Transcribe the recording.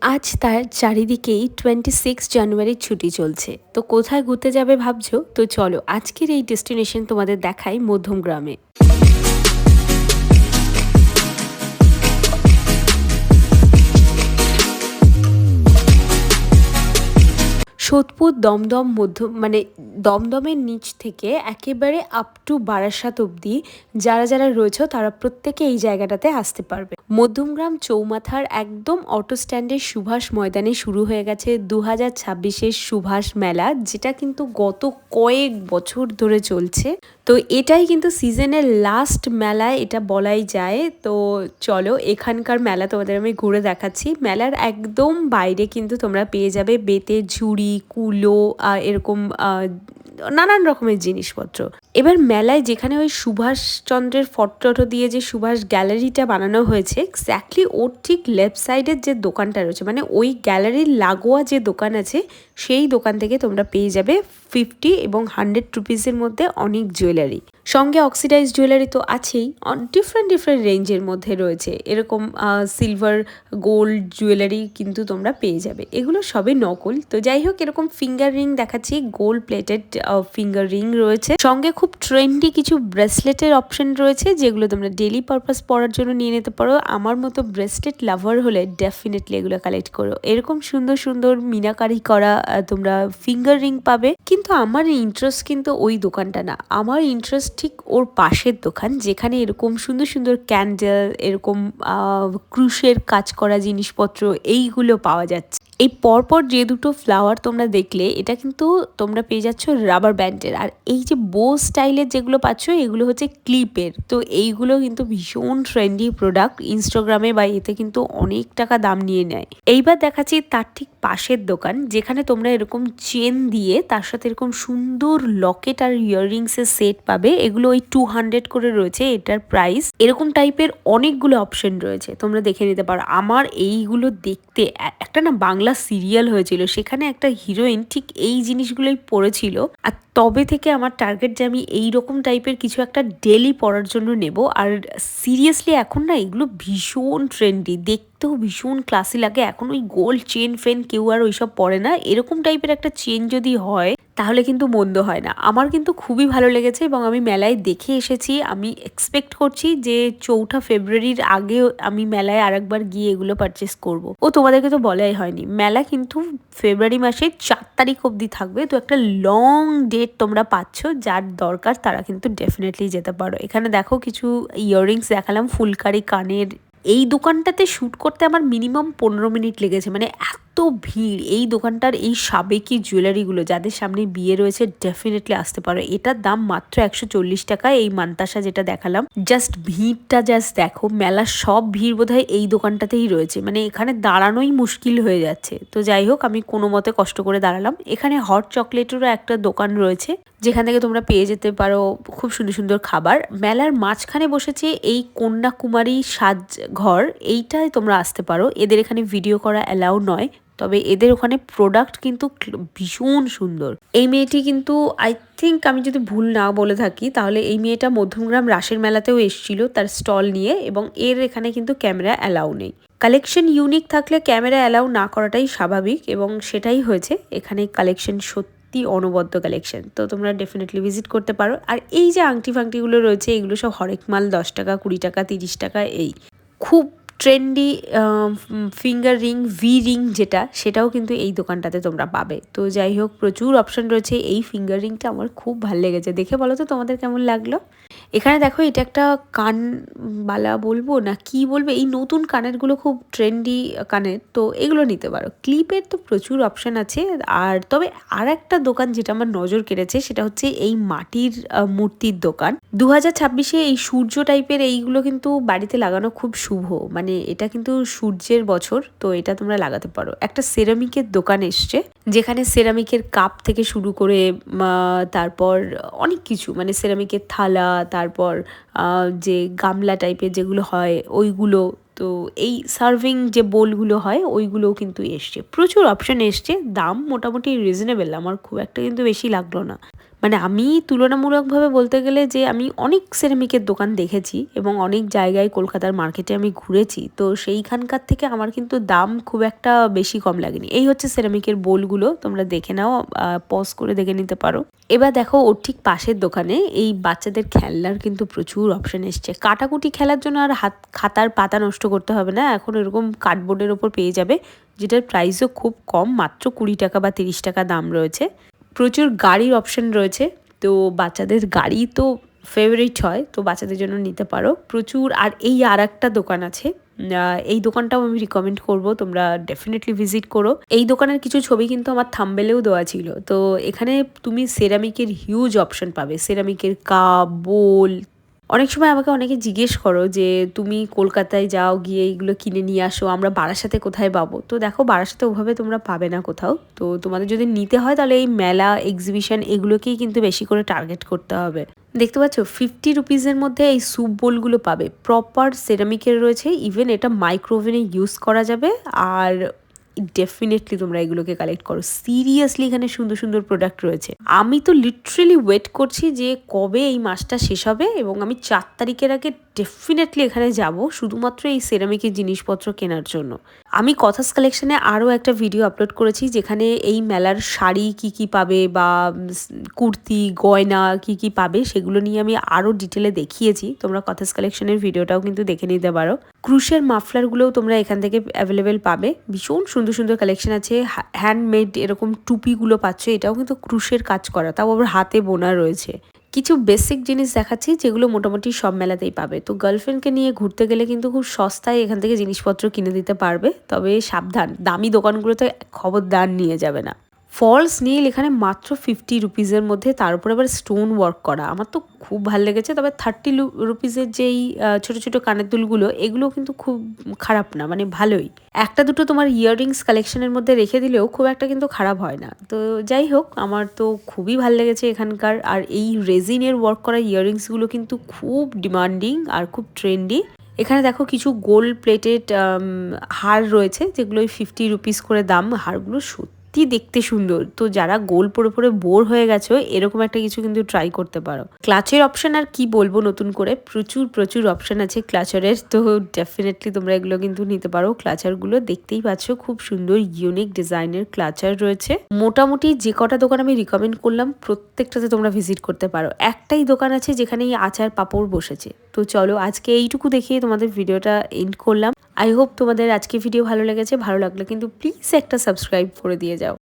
আজ তার চারিদিকেই 26 জানুয়ারির ছুটি চলছে। তো কোথায় ঘুরতে যাবে ভাবছো? তো চলো আজকের এই ডেস্টিনেশন তোমাদের দেখাই মধ্যমগ্রামে। সোদপুর দমদম দমদমের নিচ থেকে একেবারে আপ টু বারাসাত অবধি যারা রয়েছে তারা প্রত্যেকে এই জায়গাটাতে আসতে পারবে। মধ্যমগ্রাম চৌমাথার একদম অটো স্ট্যান্ডের সুভাষ ময়দানে শুরু হয়ে গেছে 2026-এর সুভাষ মেলা, যেটা কিন্তু গত কয়েক বছর ধরে চলছে। তো এটাই কিন্তু সিজনের লাস্ট মেলা, এটা বলাই যায়। তো চলো এখানকার মেলা তোমাদের আমি ঘুরে দেখাচ্ছি। মেলার একদম বাইরে কিন্তু তোমরা পেয়ে যাবে বেতের ঝুড়ি, কুলো, এরকম নানান রকমের জিনিসপত্র। এবার মেলায় যেখানে ওই সুভাষচন্দ্রের ফটো দিয়ে যে সুভাষ গ্যালারিটা বানানো হয়েছে, এক্স্যাক্টলি ওর ঠিক লেফট সাইডের যে দোকানটা রয়েছে, মানে ওই গ্যালারির লাগোয়া যে দোকান আছে, সেই দোকান থেকে তোমরা পেয়ে যাবে 50 এবং 100 রুপিসের মধ্যে অনেক জুয়েলারি। সঙ্গে অক্সিডাইজ জুয়েলারি তো আছেই, ডিফারেন্ট রেঞ্জের মধ্যে রয়েছে। এরকম সিলভার, গোল্ড জুয়েলারি কিন্তু তোমরা পেয়ে যাবে। এগুলো সবই নকল। তো যাই হোক, এরকম ফিঙ্গার রিং দেখাচ্ছি, গোল্ড প্লেটেড ফিঙ্গার রিং রয়েছে। সঙ্গে খুব ট্রেন্ডি কিছু ব্রেসলেটের অপশন রয়েছে, যেগুলো তোমরা ডেলি পারপাস পরার জন্য নিয়ে নিতে পারো। আমার মতো ব্রেসলেট লাভার হলে ডেফিনেটলি এগুলো কালেক্ট করো। এরকম সুন্দর মিনাকারি করা তোমরা ফিঙ্গার রিং পাবে। কিন্তু আমার ইন্টারেস্ট কিন্তু ওই দোকানটা না, আমার ইন্টারেস্ট ঠিক ওর পাশের দোকান, যেখানে এরকম সুন্দর ক্যান্ডেল, এরকম ক্রুশের কাজ করা জিনিসপত্র এইগুলো পাওয়া যাচ্ছে। এই পরপর যে দুটো ফ্লাওয়ার তোমরা দেখলে, এটা কিন্তু তোমরা পেয়ে যাচ্ছ রাবার ব্যান্ডের। আর এই যে বো স্টাইলের যেগুলো পাচ্ছ, এগুলো হচ্ছে ক্লিপের। তো এইগুলো কিন্তু ভীষণ ট্রেন্ডি প্রোডাক্ট, ইনস্টাগ্রামে বা এতে কিন্তু অনেক টাকা দাম নিয়ে নেয়। এইবার দেখাচ্ছি তার ঠিক পাশের দোকান, যেখানে তোমরা এরকম চেন দিয়ে তার সাথে এরকম সুন্দর লকেট আর ইয়াররিংস এর সেট পাবে। এগুলো ওই 200 করে রয়েছে এটার প্রাইস। এরকম টাইপের অনেকগুলো অপশন রয়েছে, তোমরা দেখে নিতে পারো। আমার এইগুলো দেখতে একটা না বাংলা সিরিয়াল হয়েছিল, সেখানে একটা হিরোইন ঠিক এই জিনিসগুলোই পরেছিল। আর তবে থেকে আমার টার্গেট যে আমি এইরকম টাইপের কিছু একটা ডেলি পরার জন্য নেব। আর সিরিয়াসলি এখন না এগুলো ভীষণ ট্রেন্ডি, দেখতেও ভীষণ ক্লাসি লাগে। এখন ওই গোল্ড চেন ফেন কেউ আর ওইসব পরে না। এরকম টাইপের একটা চেন যদি হয় তাহলে কিন্তু মন্দ হয় না। আমার কিন্তু খুবই ভালো লেগেছে এবং আমি মেলায় দেখে এসেছি। আমি এক্সপেক্ট করছি যে 4 ফেব্রুয়ারির আগে আমি মেলায় আরেকবার গিয়ে এগুলো পারচেস করব। ও তোমাদেরকে তো বলাই হয়নি, মেলা কিন্তু ফেব্রুয়ারি মাসের 4 তারিখ অবধি থাকবে। তো একটা লং ডেট তোমরা পাচ্ছ, যার দরকার তারা কিন্তু ডেফিনেটলি যেতে পারো। এখানে দেখো কিছু ইয়াররিংস দেখালাম, ফুলকারি কানের। এই দোকানটাতে শ্যুট করতে আমার মিনিমাম 15 মিনিট লেগেছে, মানে এত ভিড়। এই দোকানটার এই সাবেকি জুয়েলারিগুলো যাদের সামনে বিয়ে রয়েছে ডেফিনেটলি আসতে পারো। এটার দাম মাত্র 140 টাকা। এই মান্তাসা যেটা দেখালাম, জাস্ট ভিড়টা জাস্ট দেখো। মেলার সব ভিড় বোধহয় এই দোকানটাতেই রয়েছে, মানে এখানে দাঁড়ানোই মুশকিল হয়ে যাচ্ছে। তো যাই হোক, আমি কোনো মতে কষ্ট করে দাঁড়ালাম। এখানে হট চকলেটেরও একটা দোকান রয়েছে, যেখান থেকে তোমরা পেয়ে যেতে পারো খুব সুন্দর খাবার। মেলার মাঝখানে বসেছে এই কন্যাকুমারী সাজ ঘর, এইটায় তোমরা আসতে পারো। এদের এখানে ভিডিও করা অ্যালাউ নয়, তবে এদের ওখানে প্রোডাক্ট কিন্তু ভীষণ সুন্দর। এই মেয়েটি কিন্তু আই থিঙ্ক, আমি যদি ভুল না বলে থাকি, তাহলে এই মেয়েটা মধ্যমগ্রাম রাসের মেলাতেও এসেছিল তার স্টল নিয়ে, এবং এর এখানে কিন্তু ক্যামেরা অ্যালাউ নেই। কালেকশন ইউনিক থাকলে ক্যামেরা অ্যালাউ না করাটাই স্বাভাবিক, এবং সেটাই হয়েছে। এখানে কালেকশন সত্যি অনবদ্য কালেকশন, তো তোমরা ডেফিনেটলি ভিজিট করতে পারো। আর এই যে আংটি ফাংটিগুলো রয়েছে, এগুলো সব হরেক মাল, 10 টাকা, 20 টাকা, 30 টাকা। এই খুব trendy finger ring, V ring যেটা, সেটাও কিন্তু এই দোকানটাতে তোমরা পাবে। তো যাই হোক, প্রচুর অপশন রয়েছে। এই ফিঙ্গার রিংটা আমার খুব ভালো লেগেছে, দেখে বলো তো তোমাদের কেমন লাগলো। এখানে দেখো, এটা একটা কানবালা বলবো না কি বলবে, এই নতুন কানেরগুলো খুব ট্রেন্ডি কানের, তো এগুলো নিতে পারো। ক্লিপের তো প্রচুর অপশন আছে। আর তবে আর একটা দোকান যেটা আমার নজর কেড়েছে, সেটা হচ্ছে এই মাটির মূর্তির দোকান। 2026-এ এই সূর্য টাইপের এইগুলো কিন্তু বাড়িতে লাগানো খুব শুভ, মানে এটা কিন্তু সূর্যের বছর, তো এটা তোমরা লাগাতে পারো। একটা সেরামিকের দোকান এসছে, যেখানে সেরামিকের কাপ থেকে শুরু করে তারপর অনেক কিছু, মানে সেরামিকের থালা, তারপর যে গামলা টাইপের যেগুলো হয় ওইগুলো, তো এই সার্ভিং যে বোলগুলো হয় ওইগুলোও কিন্তু এসছে। প্রচুর অপশন এসছে, দাম মোটামুটি রিজনেবল, আমার খুব একটা কিন্তু বেশি লাগলো না। মানে আমি তুলনামূলকভাবে বলতে গেলে যে আমি অনেক সেরামিকের দোকান দেখেছি এবং অনেক জায়গায় কলকাতার মার্কেটে আমি ঘুরেছি, তো সেইখানকার থেকে আমার কিন্তু দাম খুব একটা বেশি কম লাগেনি। এই হচ্ছে সেরামিকের বোলগুলো, তোমরা দেখে নাও, পজ করে দেখে নিতে পারো। এবার দেখো ওর ঠিক পাশের দোকানে এই বাচ্চাদের খেলনার কিন্তু প্রচুর অপশন এসছে। কাটাকুটি খেলার জন্য আর খাতার পাতা নষ্ট করতে হবে না, এখন এরকম কার্ডবোর্ডের ওপর পেয়ে যাবে, যেটার প্রাইসও খুব কম, মাত্র 20 টাকা বা 30 টাকা দাম রয়েছে। প্রচুর গাড়ির অপশন রয়েছে, তো বাচ্চাদের গাড়ি তো ফেভারিট হয়, তো বাচ্চাদের জন্য নিতে পারো প্রচুর। আর এই আর একটা দোকান আছে, এই দোকানটাও আমি রিকমেন্ড করব, তোমরা ডেফিনেটলি ভিজিট করো। এই দোকানের কিছু ছবি কিন্তু আমার থাম্বনেলেও দেওয়া ছিল। তো এখানে তুমি সেরামিকের হিউজ অপশন পাবে, সেরামিকের কাপ, বোল। অনেক সময় আমাকে অনেকে জিজ্ঞেস করো যে তুমি কলকাতায় যাও, গিয়ে এইগুলো কিনে নিয়ে আসো, আমরা বারাসাতে কোথায় পাবো? তো দেখো বারাসাতে ওভাবে তোমরা পাবে না কোথাও, তো তোমাদের যদি নিতে হয় তাহলে এই মেলা, এক্সিবিশন এগুলোকেই কিন্তু বেশি করে টার্গেট করতে হবে। দেখতে পাচ্ছ 50 রুপিসের মধ্যে এই স্যুপ বোলগুলো পাবে, প্রপার সেরামিকের রয়েছে, ইভেন এটা মাইক্রোওভেনে ইউজ করা যাবে। আর ডেফিনেটলি তোমরা এগুলোকে কালেক্ট করো, সিরিয়াসলি এখানে সুন্দর সুন্দর প্রোডাক্ট রয়েছে। আমি তো লিটারেলি ওয়েট করছি যে কবে এই মাসটা শেষ হবে এবং আমি 4 তারিখের আগে ডেফিনেটলি এখানে যাব শুধুমাত্র এই সেরামিকের জিনিসপত্র কেনার জন্য। আমি কথাস কালেকশনে আরও একটা ভিডিও আপলোড করেছি যেখানে এই মেলার শাড়ি কি কি পাবে বা কুর্তি, গয়না কি কি পাবে সেগুলো নিয়ে আমি আরও ডিটেলে দেখিয়েছি, তোমরা কথাস কালেকশনের ভিডিওটাও কিন্তু দেখে নিতে পারো। ক্রুশের মাফলারগুলোও তোমরা এখান থেকে অ্যাভেলেবেল পাবে, ভীষণ সুন্দর সুন্দর কালেকশন আছে। হ্যান্ডমেড এরকম টুপিগুলো পাচ্ছ, এটাও কিন্তু ক্রুশের কাজ করা, তাও আবার হাতে বোনা রয়েছে। কিছু বেসিক জিনিস দেখাচ্ছি যেগুলো মোটামুটি সব মেলাতেই পাবে। তো গার্লফ্রেন্ডকে নিয়ে ঘুরতে গেলে কিন্তু খুব সস্তায় এখান থেকে জিনিসপত্র কিনে দিতে পারবে, তবে সাবধান, দামি দোকানগুলোতে খবরদার নিয়ে যাবে না। ফলস নীল এখানে মাত্র 50 রুপিসের মধ্যে, তার উপর আবার স্টোন ওয়ার্ক করা, আমার তো খুব ভালো লেগেছে। তবে 30 রুপিসের যেই ছোট ছোট কানের দুলগুলো, এগুলো কিন্তু খুব খারাপ না, মানে ভালোই। একটা দুটো তোমার ইয়াররিংস কালেকশনের মধ্যে রেখে দিলেও খুব একটা কিন্তু খারাপ হয় না। তো যাই হোক, আমার তো খুবই ভালো লেগেছে এখানকার। আর এই রেজিনের ওয়ার্ক করা ইয়াররিংসগুলো কিন্তু খুব ডিমান্ডিং আর খুব ট্রেন্ডি। এখানে দেখো কিছু গোল্ড প্লেটেড হার রয়েছে, যেগুলো 50 রুপিস করে দাম। হারগুলো সত্যি দেখতে সুন্দর, তো যারা গোল পরে পরে বোর হয়ে গেছো এরকম একটা কিছু কিন্তু ট্রাই করতে পারো। ক্লাচের অপশন আর কি বলবো, নতুন করে প্রচুর প্রচুর অপশন আছে ক্লাচারের, তো ডেফিনেটলি তোমরা এগুলো কিন্তু নিতে পারো। ক্লাচারগুলো দেখতেই পাচ্ছ খুব সুন্দর ইউনিক ডিজাইনের ক্লাচার রয়েছে। মোটামুটি যে কটা দোকান আমি রিকমেন্ড করলাম প্রত্যেকটাতে তোমরা ভিজিট করতে পারো। একটাই দোকান আছে যেখানে এই আচার পাপড় বসেছে। তো চলো আজকে এইটুকু দেখিয়ে তোমাদের ভিডিওটা এন্ড করলাম। আই হোপ তোমাদের আজকে ভিডিও ভালো লেগেছে, ভালো লাগলে কিন্তু প্লিজ একটা সাবস্ক্রাইব করে দিয়ে যাও।